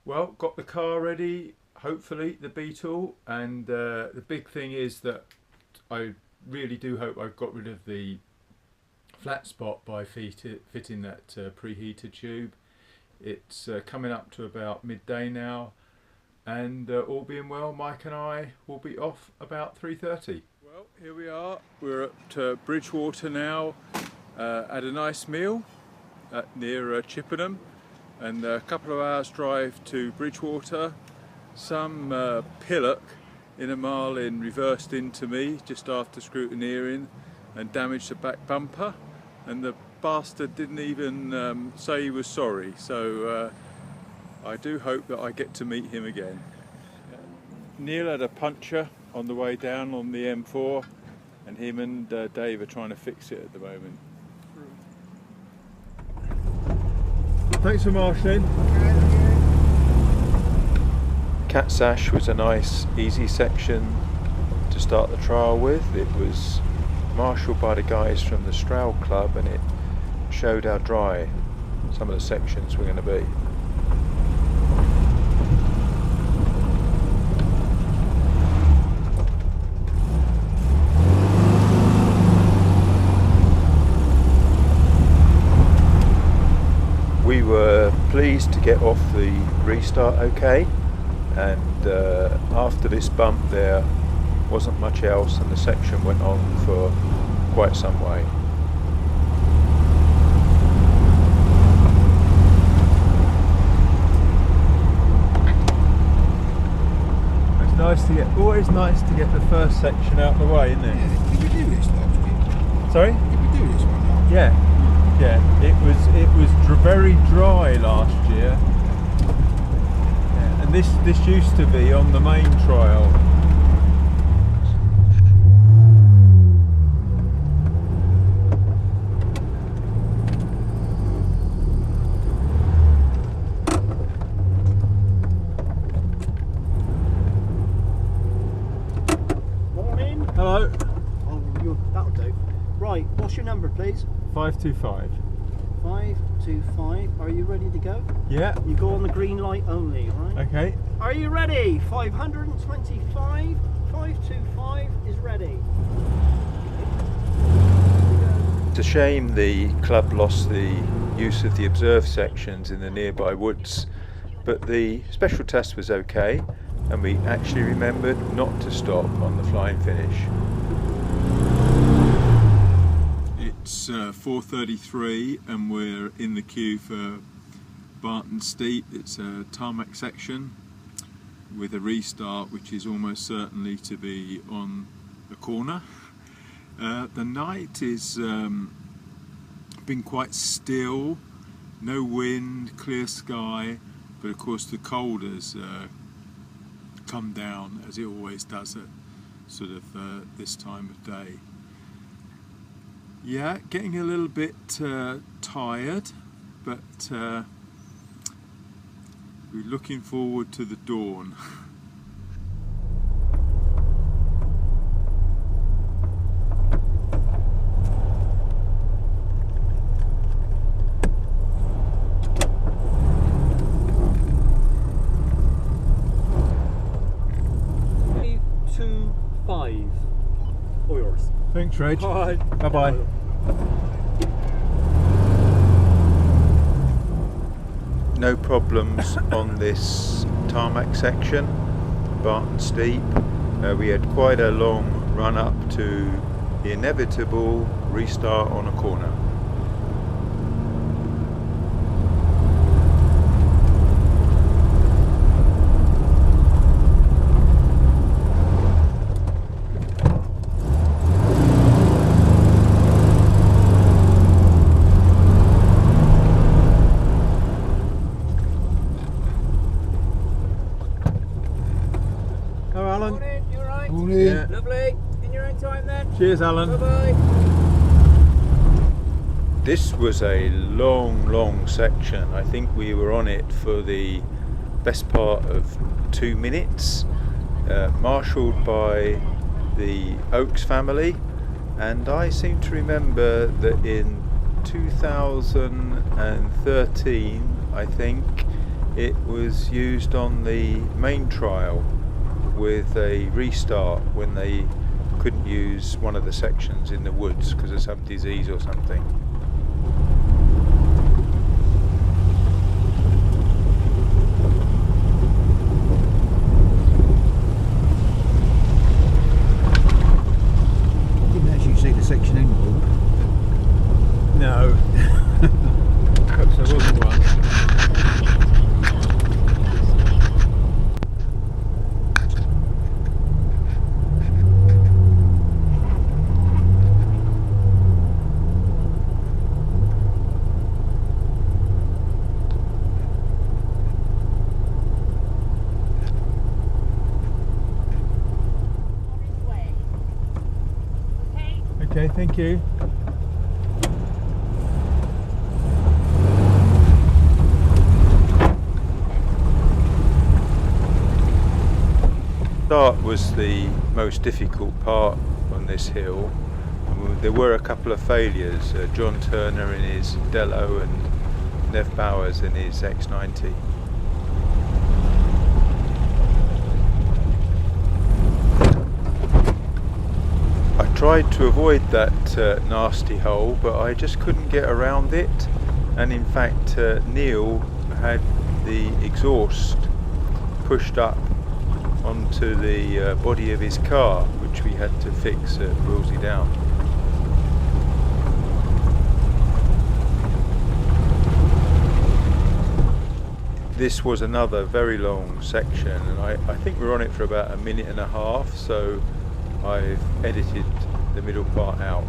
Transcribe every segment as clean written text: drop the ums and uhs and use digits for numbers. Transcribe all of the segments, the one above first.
Well, got the car ready, hopefully, the Beetle, and the big thing is that I really do hope I've got rid of the flat spot by fitting that preheated tube. It's coming up to about midday now, and all being well, Mike and I will be off about 3:30. Well, here we are. We're at Bridgewater now, had a nice meal near Chippenham, and a couple of hours drive to Bridgewater. Some pillock in a marlin reversed into me just after scrutineering and damaged the back bumper, and the bastard didn't even say he was sorry, so I do hope that I get to meet him again. Neil had a puncture on the way down on the M4, and him and Dave are trying to fix it at the moment. Thanks for Marsh then. Cat Sash was a nice easy section to start the trial with. It was marshalled by the guys from the Stroud Club, and it showed how dry some of the sections were going to be. We were pleased to get off the restart okay, and after this bump there wasn't much else, and the section went on for quite some way. It's nice to get, always nice to get the first section out of the way, isn't it? Yeah, did we do this last week? Sorry? Did we do this one last week? Yeah. Yeah, it was very dry last year, yeah, and this used to be on the main trial. Morning. Hello. Oh, that'll do. Right, what's your number, please? 525. 525. Are you ready to go? Yeah. You go on the green light only, right? Okay. Are you ready? 525. 525 is ready. It's a shame the club lost the use of the observed sections in the nearby woods, but the special test was okay, and we actually remembered not to stop on the flying finish. It's 4:33 and we're in the queue for Barton Steep. It's a tarmac section with a restart, which is almost certainly to be on the corner. The night is been quite still, no wind, clear sky, but of course the cold has come down, as it always does at sort of this time of day. Yeah, getting a little bit tired, but we're looking forward to the dawn. All yours. Thanks, Reg. Bye. Bye-bye. No problems on this tarmac section, Barton Steep. We had quite a long run up to the inevitable restart on a corner. Morning, you alright? Morning. Yeah. Lovely. In your own time then. Cheers, Alan. Bye-bye. This was a long section. I think we were on it for the best part of 2 minutes, marshalled by the Oakes family, and I seem to remember that in 2013, I think, it was used on the main trial with a restart when they couldn't use one of the sections in the woods because of some disease or something. Didn't actually see the section in board. No. Perhaps there wasn't one. Okay, thank you. Start was the most difficult part on this hill. There were a couple of failures, John Turner in his Dello and Nev Bowers in his X90. I tried to avoid that nasty hole, but I just couldn't get around it, and in fact Neil had the exhaust pushed up onto the body of his car, which we had to fix at Willsey Down. This was another very long section, and I think we're on it for about 1.5 minutes, so I've edited the middle part out.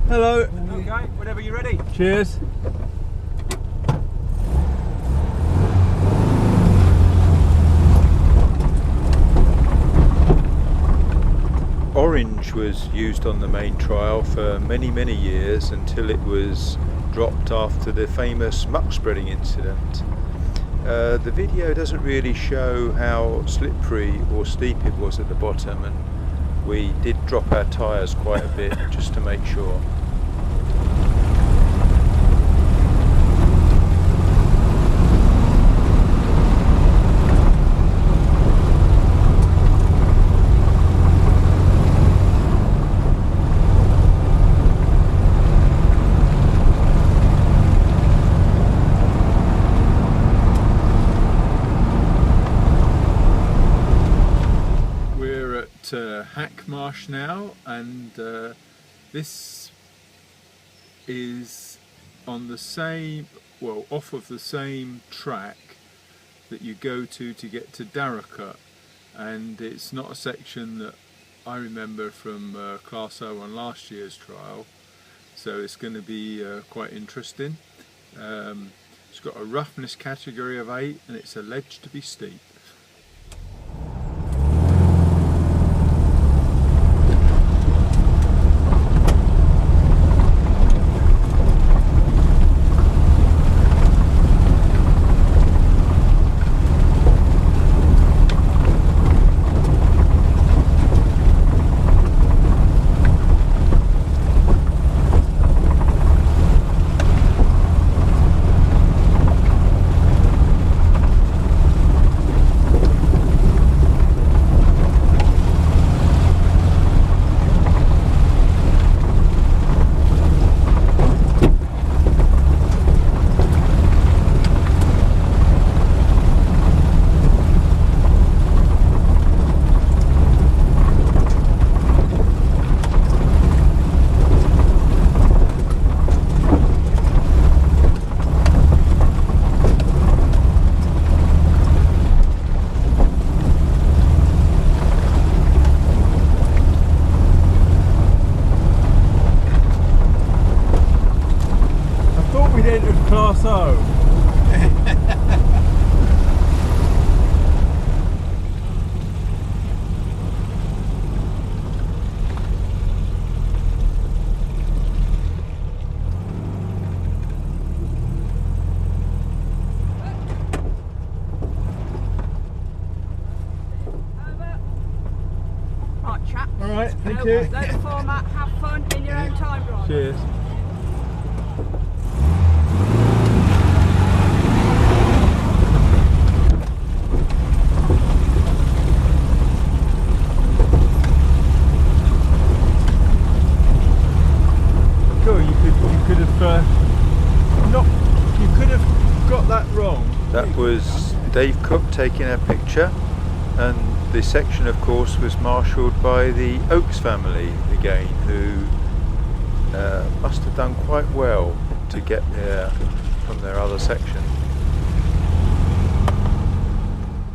Hello. Okay, whenever you're ready. Cheers. Orange was used on the main trial for many years until it was dropped after the famous muck spreading incident. The video doesn't really show how slippery or steep it was at the bottom, and we did drop our tyres quite a bit just to make sure. Marsh now, and this is on the same, well, off of the same track that you go to get to Darracot, and it's not a section that I remember from Class O on last year's trial, so it's going to be quite interesting. It's got a roughness category of 8 and it's alleged to be steep. Thank you. Load of format, have fun in your own time, Ron. Cheers. Cool. You could have got that wrong. That was Dave Cook taking a picture, and the section of course was marshalled by the Oakes family again, who must have done quite well to get there from their other section.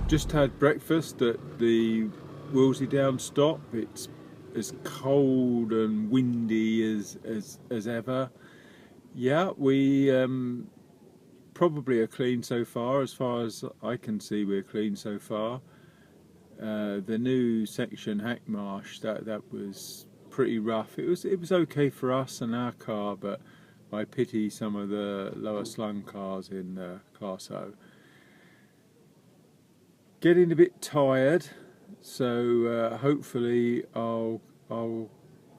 Just had breakfast at the Willsey Down stop. It's as cold and windy as ever. Yeah, we probably are clean so far. As far as I can see, we're clean so far. The new section, Hack Marsh, that was pretty rough. It was okay for us and our car, but I pity some of the lower slung cars in Class O. Getting a bit tired, so hopefully I'll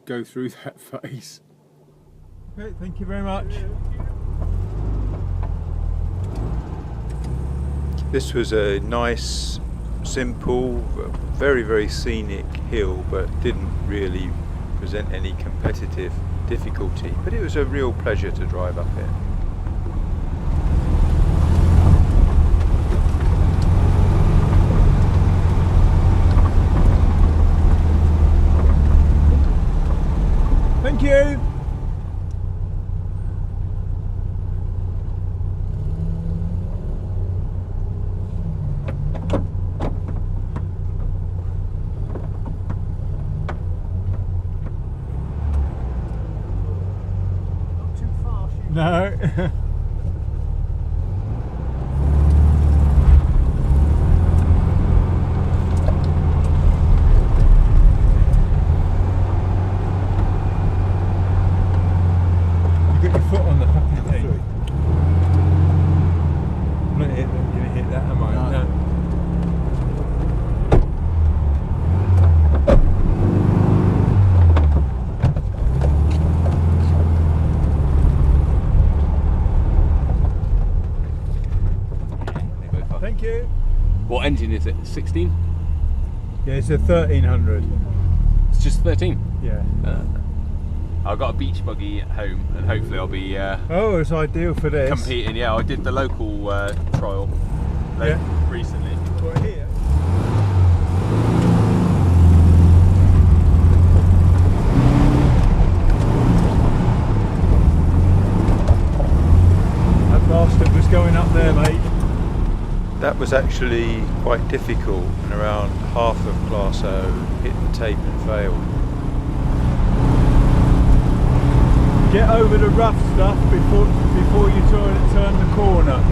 go through that phase. Okay, thank you very much. This was a nice, simple, very, very scenic hill, but didn't really present any competitive difficulty. But it was a real pleasure to drive up it. Thank you. Not too far, shoot. No. You got your foot on the fucking thing. I'm not gonna hit that, am I? No. Thank you. What engine is it? 16? Yeah, it's a 1300. It's just 13. Yeah. I've got a beach buggy at home, and hopefully I'll be Oh, it's ideal for this. competing. Yeah, I did the local trial recently. Right here. That bastard was going up there, mate. That was actually quite difficult, and around half of Class O hit the tape and failed. Get over the rough stuff before you turn the corner.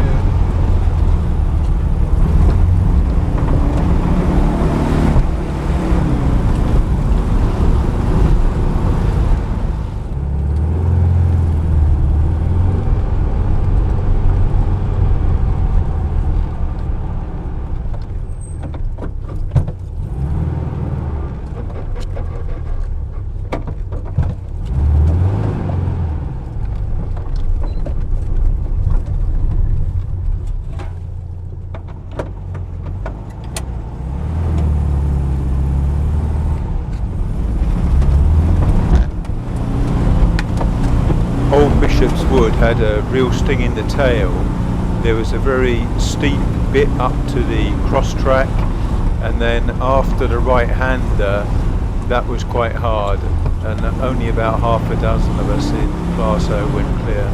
Old Bishop's Wood had a real sting in the tail. There was a very steep bit up to the cross track, and then after the right hander that was quite hard, and only about half a dozen of us in Class O went clear.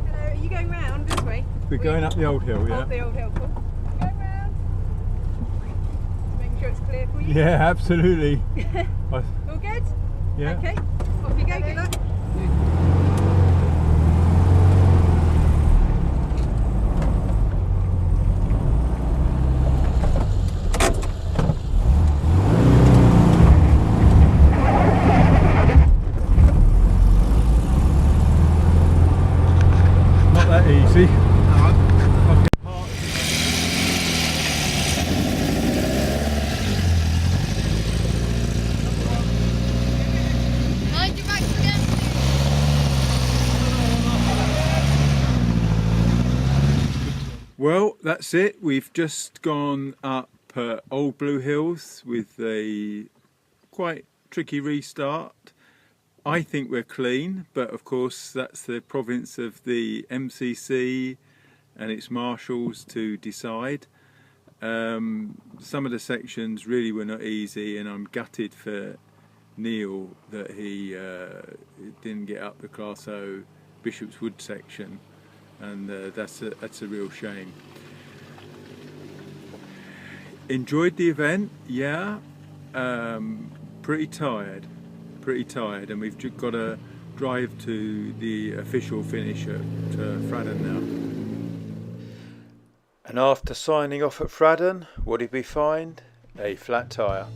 Hello, are you going round this way? We're going up the old hill, yeah? Up the old hill, cool. Going round. Making sure it's clear for you. Yeah, absolutely. All good? Yeah. Okay, off you go, good luck. Well, that's it. We've just gone up Old Blue Hills with a quite tricky restart. I think we're clean, but of course that's the province of the MCC and its marshals to decide. Some of the sections really were not easy, and I'm gutted for Neil that he didn't get up the Class O Bishop's Wood section, and that's a real shame. Enjoyed the event, yeah. Pretty tired, and we've just got to drive to the official finish at Fradden now. And after signing off at Fradden, what did we find? A flat tyre.